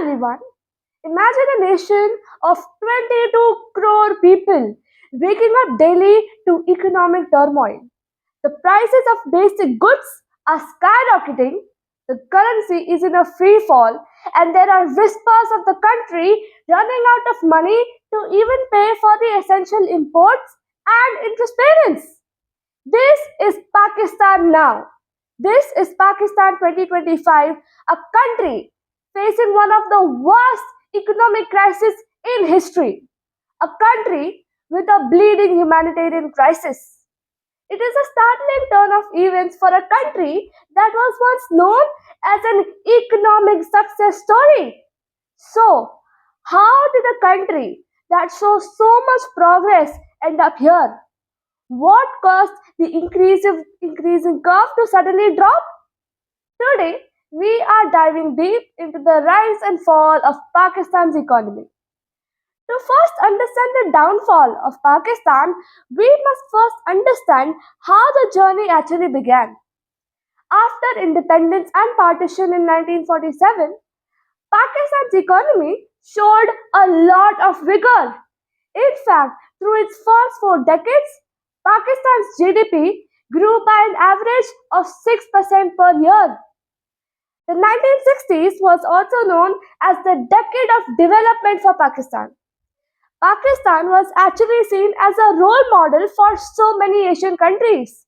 everyone. Imagine a nation of 22 crore people waking up daily to economic turmoil. The prices of basic goods are skyrocketing, the currency is in a free fall, and there are whispers of the country running out of money to even pay for the essential imports and interest payments. This is Pakistan now. This is Pakistan 2025, a country facing one of the worst economic crises in history, a country with a bleeding humanitarian crisis. It is a startling turn of events for a country that was once known as an economic success story. So, how did a country that shows so much progress end up here? What caused the increasing curve to suddenly drop? Today, we are diving deep into the rise and fall of Pakistan's economy. To first understand the downfall of Pakistan, we must first understand how the journey actually began. After independence and partition in 1947, Pakistan's economy showed a lot of vigor. In fact, through its first 4 decades, Pakistan's GDP grew by an average of 6% per year. The 1960s was also known as the decade of development for Pakistan. Pakistan was actually seen as a role model for so many Asian countries.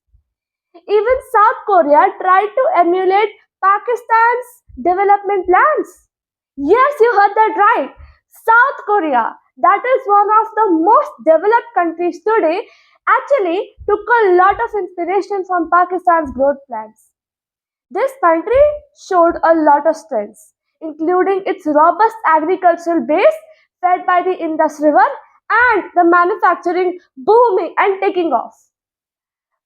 Even South Korea tried to emulate Pakistan's development plans. Yes, you heard that right. South Korea, that is one of the most developed countries today, actually took a lot of inspiration from Pakistan's growth plans. This country showed a lot of strengths, including its robust agricultural base fed by the Indus River and the manufacturing booming and taking off.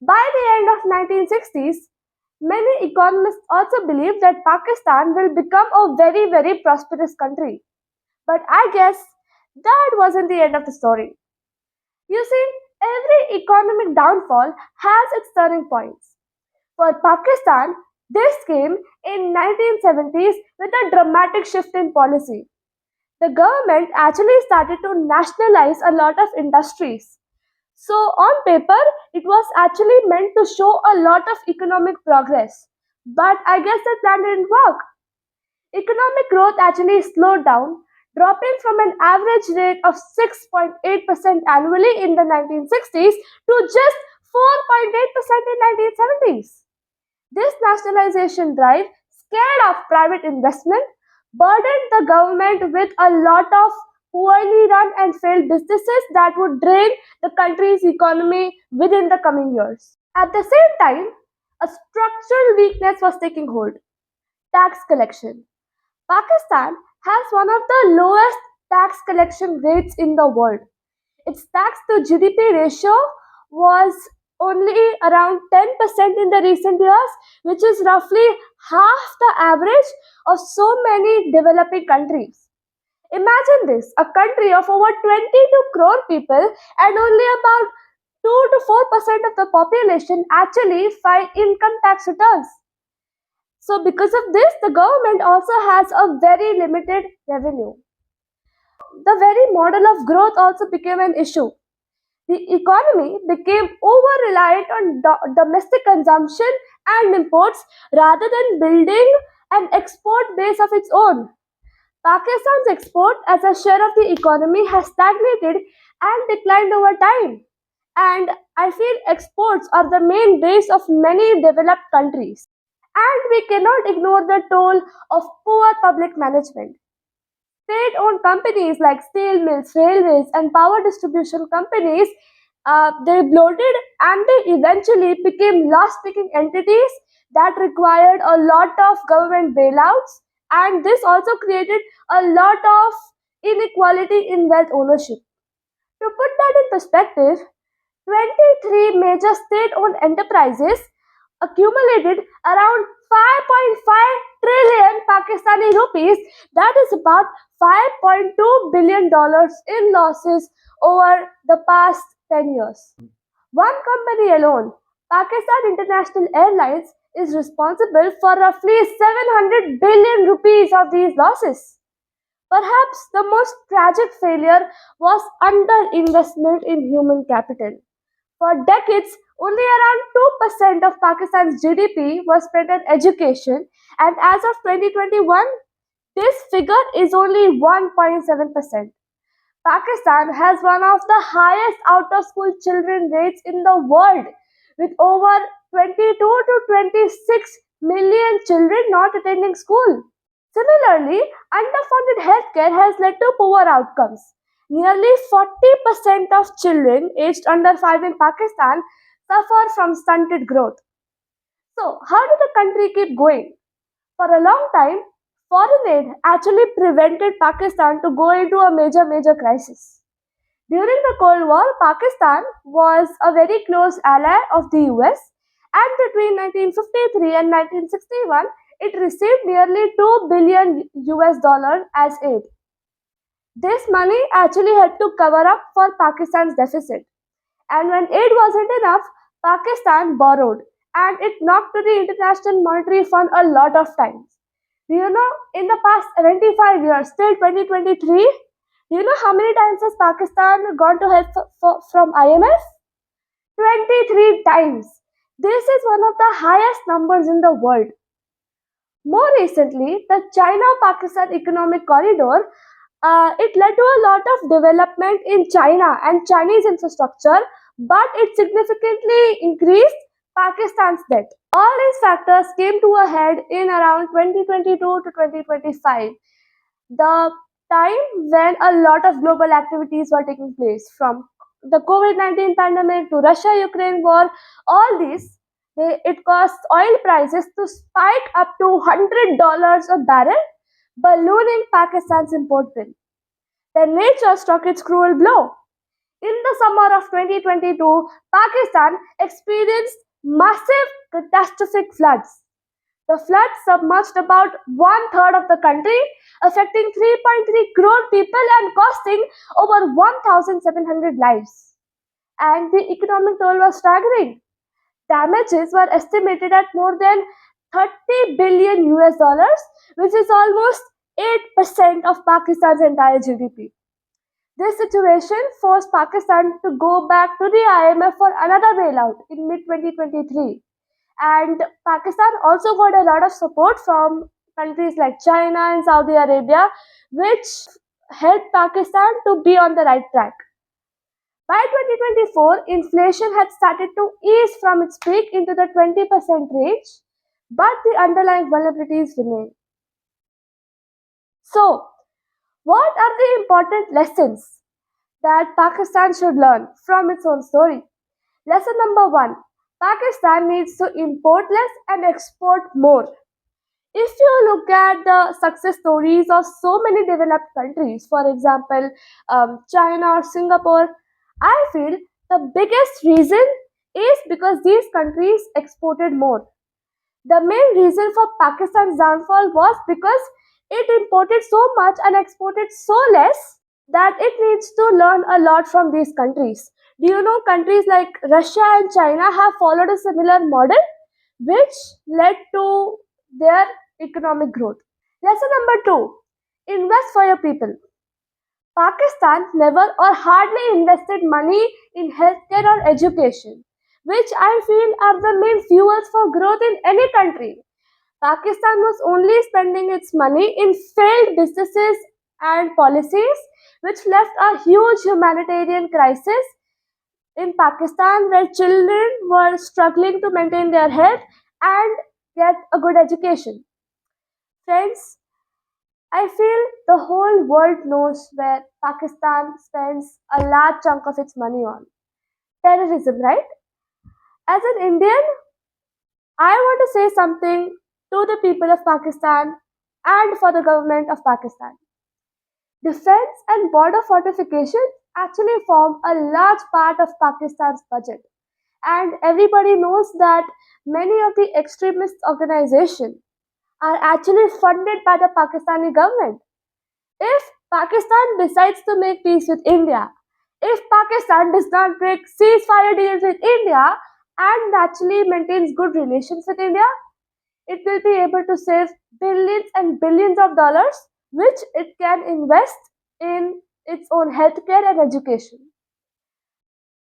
By the end of 1960s, many economists also believed that Pakistan will become a very prosperous country. But I guess that wasn't the end of the story. You see, every economic downfall has its turning points. For Pakistan, this came in 1970s with a dramatic shift in policy. The government actually started to nationalize a lot of industries. So on paper, it was actually meant to show a lot of economic progress. But I guess that plan didn't work. Economic growth actually slowed down, dropping from an average rate of 6.8% annually in the 1960s to just 4.8% in 1970s. This nationalization drive scared off private investment, burdened the government with a lot of poorly run and failed businesses that would drain the country's economy within the coming years. At the same time, a structural weakness was taking hold: tax collection. Pakistan has one of the lowest tax collection rates in the world. Its tax to GDP ratio was only around 10% in the recent years, which is roughly half the average of so many developing countries. Imagine this: a country of over 22 crore people and only about 2 to 4% of the population actually file income tax returns. So, because of this, the government also has a very limited revenue. The very model of growth also became an issue. The economy became over reliant on domestic consumption and imports rather than building an export base of its own. Pakistan's export as a share of the economy has stagnated and declined over time. And I feel exports are the main base of many developed countries. And we cannot ignore the toll of poor public management. State owned companies like steel mills, railways, and power distribution companies, they bloated and they eventually became loss making entities that required a lot of government bailouts, and this also created a lot of inequality in wealth ownership. To put that in perspective, 23 major state owned enterprises accumulated around 5.5 trillion Pakistani rupees, that is about $5.2 billion in losses over the past 10 years. One company alone, Pakistan International Airlines, is responsible for roughly 700 billion rupees of these losses. Perhaps the most tragic failure was underinvestment in human capital. For decades, only around 2% of Pakistan's GDP was spent on education, and as of 2021, this figure is only 1.7%. Pakistan has one of the highest out of school children rates in the world, with over 22 to 26 million children not attending school. Similarly, underfunded healthcare has led to poor outcomes. Nearly 40% of children aged under 5 in Pakistan suffer from stunted growth. So, how did the country keep going? For a long time, foreign aid actually prevented Pakistan to go into a major crisis. During the Cold War, Pakistan was a very close ally of the US, and between 1953 and 1961, it received nearly 2 billion US dollars as aid. This money actually had to cover up for Pakistan's deficit. And when aid wasn't enough, Pakistan borrowed, and it knocked to the International Monetary Fund a lot of times. Do you know, in the past 25 years, till 2023, do you know how many times has Pakistan gone to help from IMF? 23 times. This is one of the highest numbers in the world. More recently, the China-Pakistan Economic Corridor, it led to a lot of development in China and Chinese infrastructure, but it significantly increased Pakistan's debt. All these factors came to a head in around 2022 to 2025, the time when a lot of global activities were taking place, from the COVID-19 pandemic to Russia-Ukraine war. All these, it caused oil prices to spike up to $100 a barrel, ballooning Pakistan's import bill. Then nature struck its cruel blow. In the summer of 2022, Pakistan experienced massive catastrophic floods. The floods submerged about one third of the country, affecting 3.3 crore people and costing over 1,700 lives. And the economic toll was staggering. Damages were estimated at more than 30 billion US dollars, which is almost 8% of Pakistan's entire GDP. This situation forced Pakistan to go back to the IMF for another bailout in mid 2023. And Pakistan also got a lot of support from countries like China and Saudi Arabia, which helped Pakistan to be on the right track. By 2024, inflation had started to ease from its peak into the 20% range, but the underlying vulnerabilities remain. So, what are the important lessons that Pakistan should learn from its own story? Lesson number one: Pakistan needs to import less and export more. If you look at the success stories of so many developed countries, for example, China or Singapore, I feel the biggest reason is because these countries exported more. The main reason for Pakistan's downfall was because it imported so much and exported so less that it needs to learn a lot from these countries. Do you know countries like Russia and China have followed a similar model, which led to their economic growth? Lesson number two: invest for your people. Pakistan never or hardly invested money in healthcare or education, which I feel are the main fuels for growth in any country. Pakistan was only spending its money in failed businesses and policies, which left a huge humanitarian crisis in Pakistan where children were struggling to maintain their health and get a good education. Friends, I feel the whole world knows where Pakistan spends a large chunk of its money on terrorism, right? As an Indian, I want to say something to the people of Pakistan and for the government of Pakistan. Defense and border fortification actually form a large part of Pakistan's budget. And everybody knows that many of the extremist organizations are actually funded by the Pakistani government. If Pakistan decides to make peace with India, if Pakistan does not break ceasefire deals with India and naturally maintains good relations with India, it will be able to save billions and billions of dollars which it can invest in its own healthcare and education.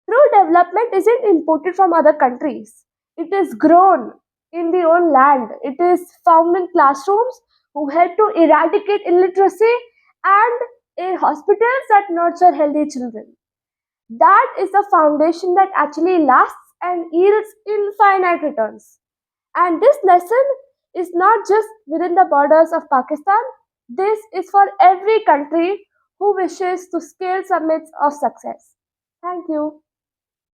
True development isn't imported from other countries. It is grown in the own land. It is found in classrooms who help to eradicate illiteracy and in hospitals that nurture healthy children. That is the foundation that actually lasts and yields infinite returns. And this lesson is not just within the borders of Pakistan, this is for every country who wishes to scale summits of success. Thank you.